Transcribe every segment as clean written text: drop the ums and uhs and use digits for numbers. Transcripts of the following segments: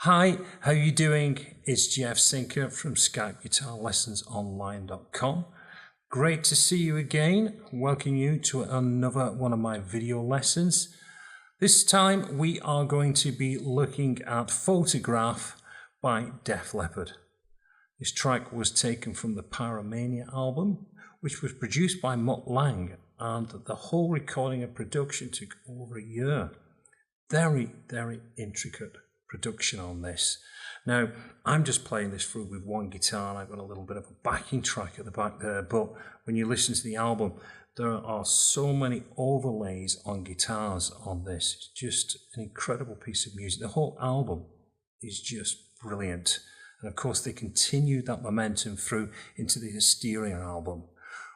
Hi, how you doing? It's Jeff Sinker from SkypeGuitarLessonsOnline.com. Great to see you again. Welcome you to another one of my video lessons. This time we are going to be looking at Photograph by Def Leppard. This track was taken from the Pyromania album, which was produced by Mutt, Lange, and the whole recording and production took over a year. Very, very intricate production on this. Now, I'm just playing this through with one guitar, and I've got a little bit of a backing track at the back there, but when you listen to the album, there are so many overlays on guitars on this. It's just an incredible piece of music. The whole album is just brilliant. And of course, they continue that momentum through into the Hysteria album,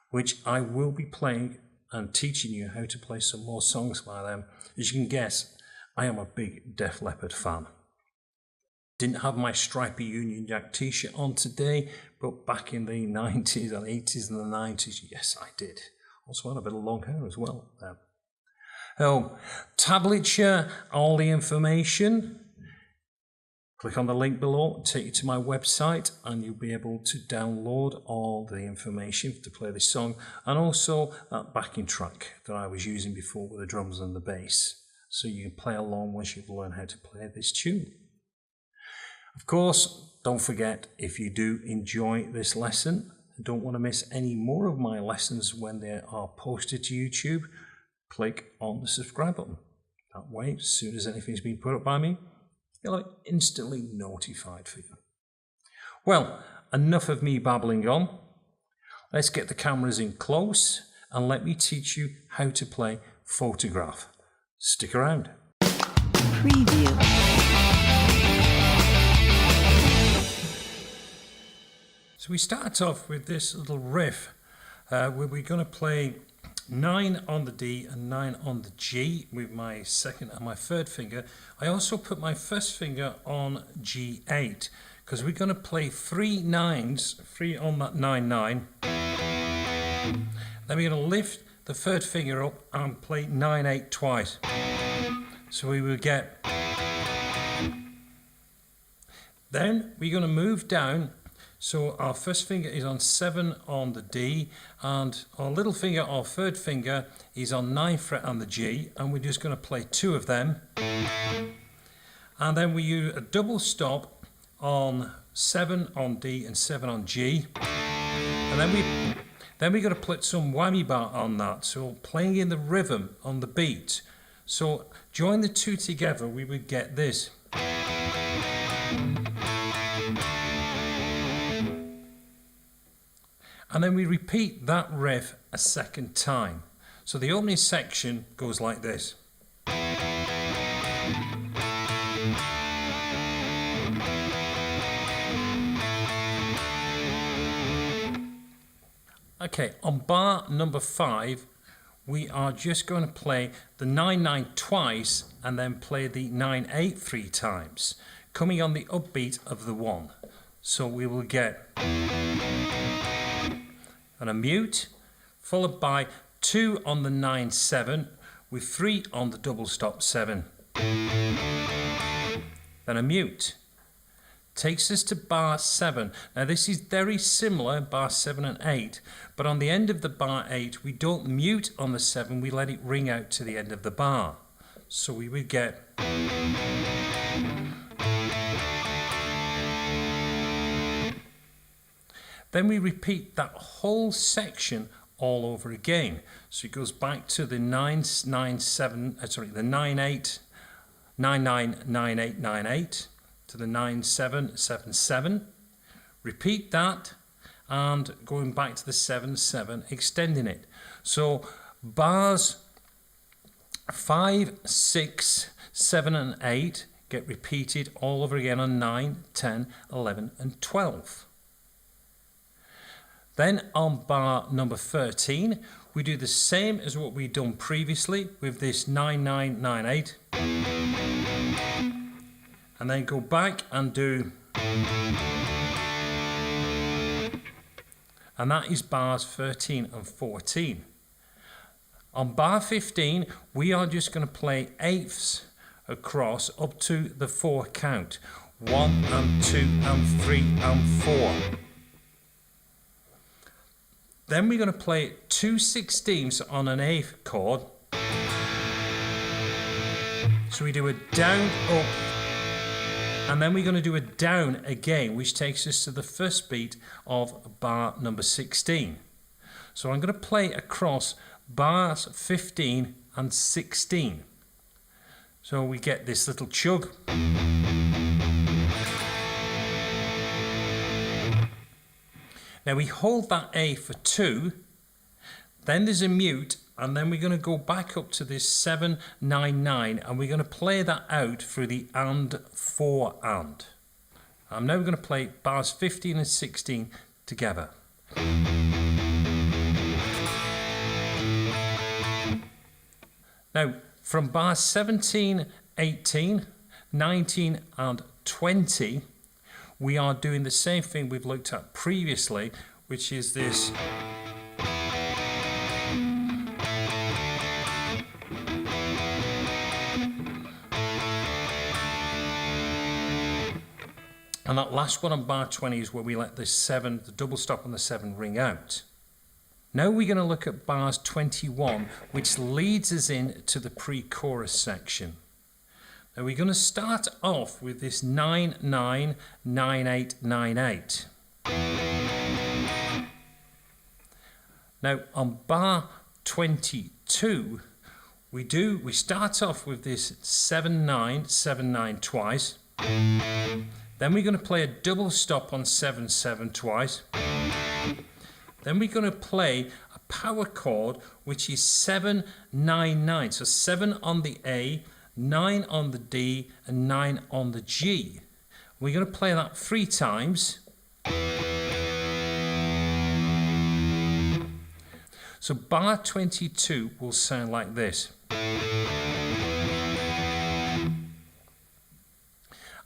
which I will be playing and teaching you how to play some more songs by them. As you can guess, I am a big Def Leppard fan. Didn't have my stripy Union Jack t-shirt on today, but back in the 90s and 80s and the 90s, yes, I did. Also had a bit of long hair as well. Tablature, all the information. Click on the link below, take you to my website, and you'll be able to download all the information to play this song, and also that backing track that I was using before with the drums and the bass. So you can play along once you've learned how to play this tune. Of course, don't forget, if you do enjoy this lesson and don't want to miss any more of my lessons when they are posted to YouTube, click on the subscribe button. That way, as soon as anything's been put up by me, you'll be instantly notified for you. Well, enough of me babbling on. Let's get the cameras in close and let me teach you how to play Photograph. Stick around. Preview. So we start off with this little riff where we're going to play 9 on the D and 9 on the G with my second and my third finger. I also put my first finger on G8 because we're going to play 3 9s, 3 on that 9-9. Then we're going to lift the third finger up and play 9-8 twice. So we will get. Then we're going to move down. So our first finger is on 7 on the D, and our little finger, our third finger, is on 9th fret on the G, and we're just going to play 2 of them. And then we use a double stop on 7 on D and 7 on G. And then we're going to put some whammy bar on that, so playing in the rhythm on the beat. So join the 2 together, we would get this. And then we repeat that riff a second time. So the opening section goes like this. Okay, on bar number 5, we are just going to play the 9-9 twice and then play the 9-8 3 times, coming on the upbeat of the 1. So we will get and a mute, followed by 2 on the 9-7 with 3 on the double stop 7. Then a mute. Takes us to bar 7. Now this is very similar, bar 7 and 8, but on the end of the bar 8 we don't mute on the 7, we let it ring out to the end of the bar. So we would get. Then we repeat that whole section all over again. So it goes back to the 9-9-7, the 9-8, 9-9, 9-8, 9-8 to the 9-7, 7-7. Repeat that and going back to the 7-7, extending it. So bars 5, 6, 7 and 8 get repeated all over again on 9, 10, 11 and 12. Then on bar number 13, we do the same as what we've done previously with this 9-9-9-8. And then go back and do. And that is bars 13 and 14. On bar 15, we are just going to play eighths across up to the 4 count. 1 and 2 and 3 and 4. Then we're going to play 2 16ths on an A chord. So we do a down, up, and then we're going to do a down again, which takes us to the first beat of bar number 16. So I'm going to play across bars 15 and 16. So we get this little chug. Now we hold that A for 2, then there's a mute, and then we're going to go back up to this 7 9 9, and we're going to play that out through the and 4 and. I'm now going to play bars 15 and 16 together. Now from bars 17, 18, 19 and 20, we are doing the same thing we've looked at previously, which is this. And that last one on bar 20 is where we let this 7, the double stop on the 7 ring out. Now we're going to look at bars 21, which leads us into the pre-chorus section. Now we're going to start off with this 9 9 9 8 9 8. Now on bar 22, we start off with this 7 9 7 9 twice. Then we're going to play a double stop on 7 7 twice. Then we're going to play a power chord, which is 7 9 9. So 7 on the A, 9 on the D, and 9 on the G. We're going to play that 3 times. So bar 22 will sound like this.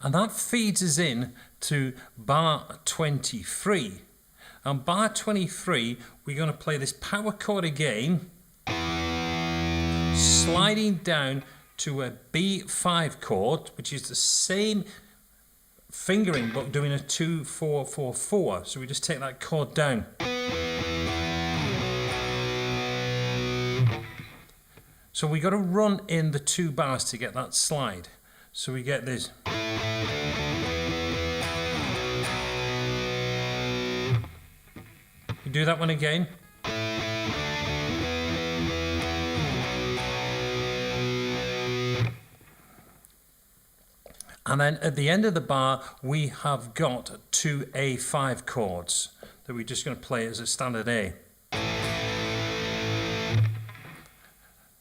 And that feeds us in to bar 23. On bar 23, we're going to play this power chord again, sliding down to a B5 chord, which is the same fingering but doing a 2 4 4 4. So we just take that chord down. So we got to run in the 2 bars to get that slide. So we get this. We do that one again. And then at the end of the bar, we have got 2 A5 chords that we're just going to play as a standard A.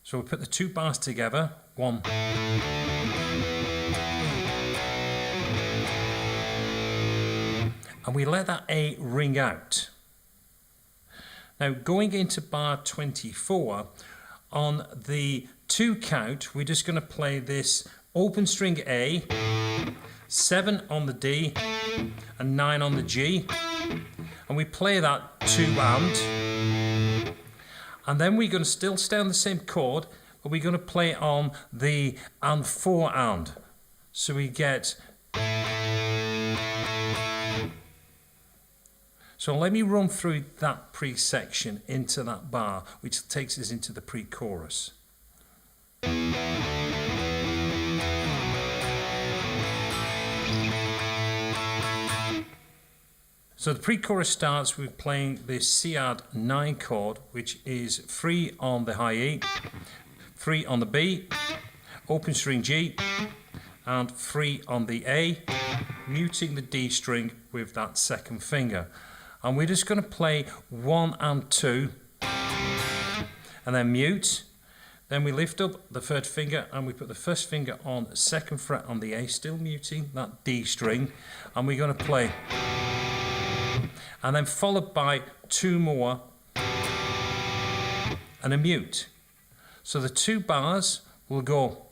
So we put the 2 bars together, 1. And we let that A ring out. Now going into bar 24, on the 2 count, we're just going to play this open string A, 7 on the D, and 9 on the G. And we play that 2 and then we're going to still stay on the same chord, but we're going to play on the and 4 and. So we get. So let me run through that pre-section into that bar, which takes us into the pre-chorus. So the pre-chorus starts with playing this C-add 9 chord, which is 3 on the high E, 3 on the B, open string G, and 3 on the A, muting the D string with that 2nd finger. And we're just going to play 1 and 2, and then mute. Then we lift up the 3rd finger and we put the 1st finger on the 2nd fret on the A, still muting that D string, and we're going to play. And then followed by 2 more and a mute. So the 2 bars will go.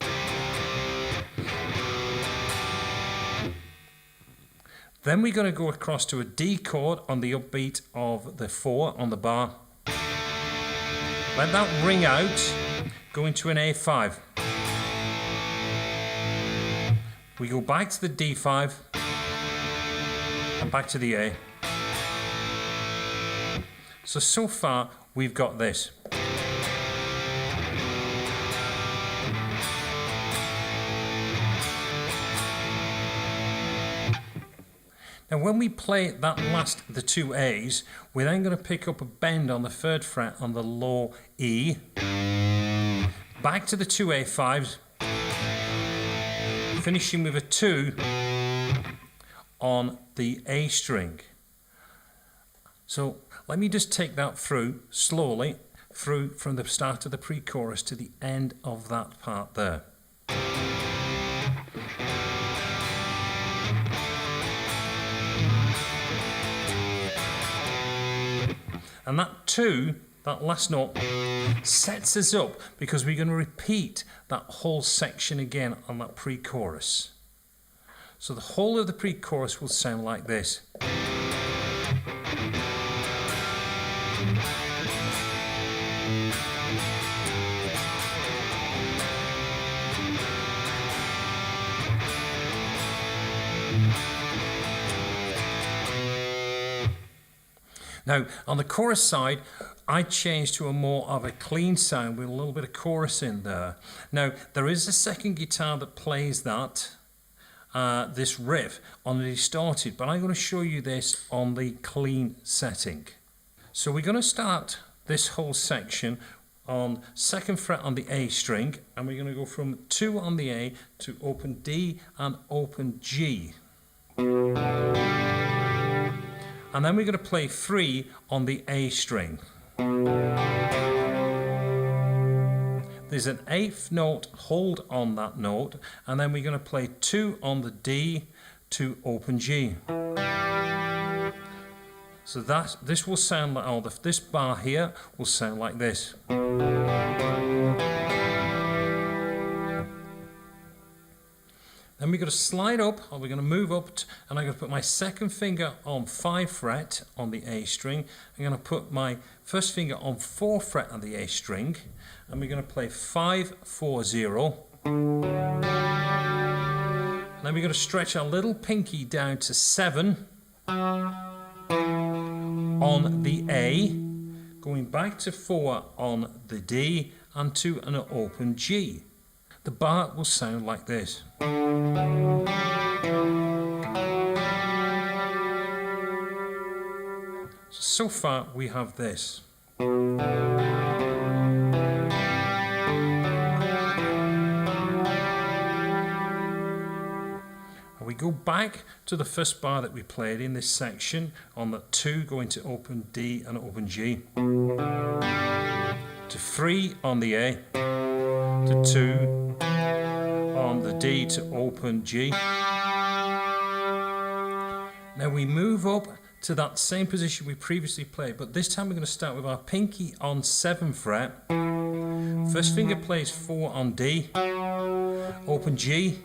Then we're going to go across to a D chord on the upbeat of the 4 on the bar. Let that ring out, go into an A5. We go back to the D5. back to the A. So far we've got this. Now when we play the two A's, we're then going to pick up a bend on the 3rd fret on the low E, back to the two A5s, finishing with a 2 on the A string. So let me just take that through slowly, through from the start of the pre-chorus to the end of that part there. And that 2, that last note, sets us up because we're going to repeat that whole section again on that pre-chorus. So the whole of the pre-chorus will sound like this. Now, on the chorus side, I changed to a more of a clean sound with a little bit of chorus in there. Now, there is a second guitar that plays that, this riff on the distorted, but I'm going to show you this on the clean setting. So we're going to start this whole section on 2nd fret on the A string, and we're going to go from 2 on the A to open D and open G. And then we're going to play 3 on the A string. There's an 8th note hold on that note, and then we're going to play 2 on the D to open G. So this will sound like, this bar here will sound like this. Then we're going to slide up, or we're going to move up, and I'm going to put my 2nd finger on 5th fret on the A string. I'm going to put my 1st finger on 4th fret on the A string, and we're going to play 5, 4, 0. And then we're going to stretch our little pinky down to 7 on the A, going back to 4 on the D, and to an open G. The bar will sound like this. So far we have this. And we go back to the first bar that we played in this section on the 2 going to open D and open G, to 3 on the A, to 2 on the D to open G. Now we move up to that same position we previously played, but this time we're going to start with our pinky on 7th fret. 1st finger plays 4 on D, open G.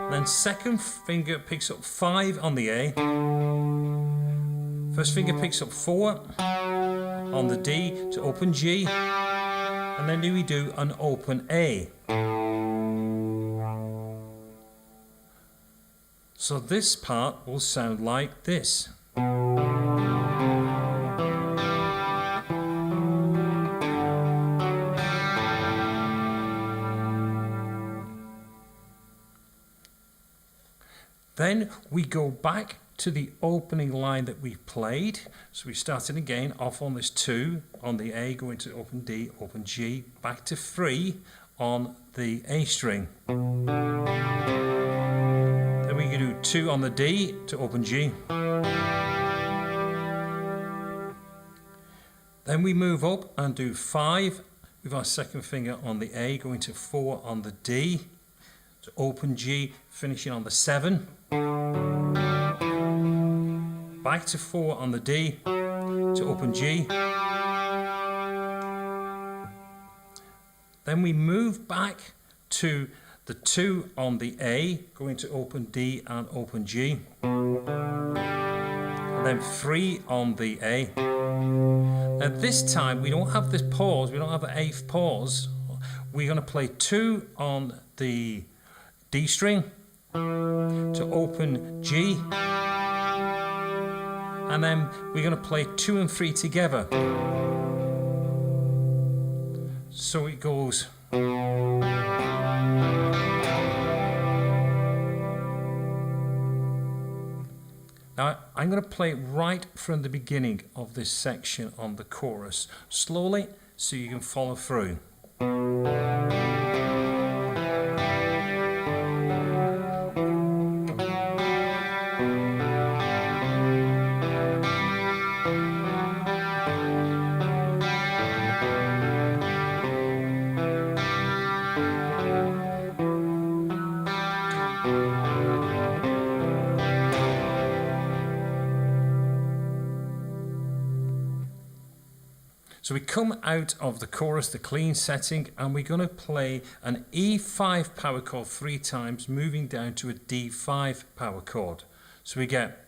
Then 2nd finger picks up 5 on the A. 1st finger picks up 4 on the D to open G. And then we do an open A. So this part will sound like this. Then we go back to the opening line that we played. So we started again off on this 2 on the A, going to open D, open G, back to 3 on the A string. Then we can do 2 on the D to open G. Then we move up and do 5 with our 2nd finger on the A, going to 4 on the D to open G, finishing on the 7. Back to 4 on the D to open G. Then we move back to the 2 on the A, going to open D and open G. And then 3 on the A. Now this time we don't have this pause, we don't have the 8th pause. We're going to play 2 on the D string, to open G, and then we're going to play 2 and 3 together. So it goes. Now I'm going to play right from the beginning of this section on the chorus, slowly, so you can follow through. So we come out of the chorus, the clean setting, and we're going to play an E5 power chord 3 times, moving down to a D5 power chord. So we get...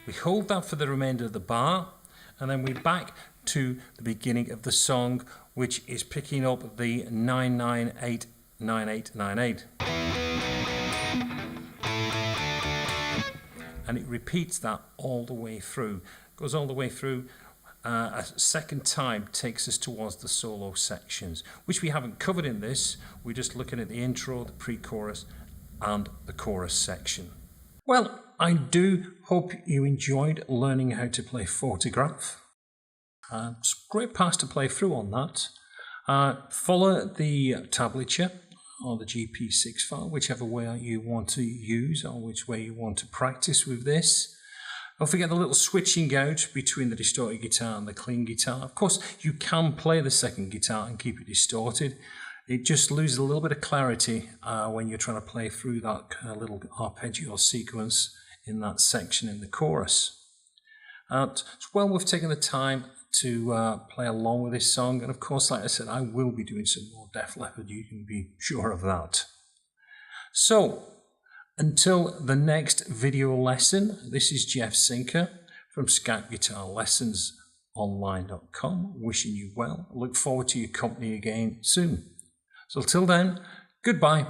We hold that for the remainder of the bar, and then we're back to the beginning of the song, which is picking up the 998, 9898. And it repeats that all the way through. Goes all the way through. A second time takes us towards the solo sections, which we haven't covered in this. We're just looking at the intro, the pre-chorus, and the chorus section. Well, I do hope you enjoyed learning how to play Photograph. It's a great pass to play through on that. Follow the tablature or the GP6 file, whichever way you want to use or which way you want to practice with this. Don't forget the little switching out between the distorted guitar and the clean guitar. Of course, you can play the second guitar and keep it distorted. It just loses a little bit of clarity when you're trying to play through that little arpeggio sequence in that section in the chorus. It's well worth taking the time to play along with this song. And of course, like I said, I will be doing some more Def Leppard. You can be sure of that. So, until the next video lesson, this is Jeff Sinker from SkypeGuitarLessonsOnline.com, wishing you well. I look forward to your company again soon. So till then, goodbye.